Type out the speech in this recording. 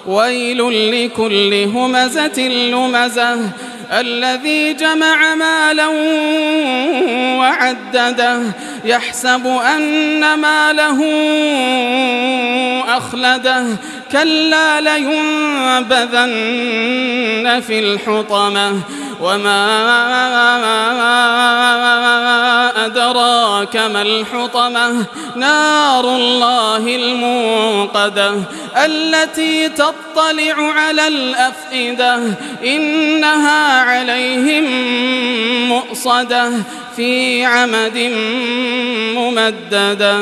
ويل لكل همزة لمزة الذي جمع مالا وعدده يحسب أن ماله أخلده كلا لينبذن في الحطمة وما أدراك ما الحطمة نار الله الموقدة التي تطلع على الأفئدة إنها عليهم مؤصدة في عمد ممددة.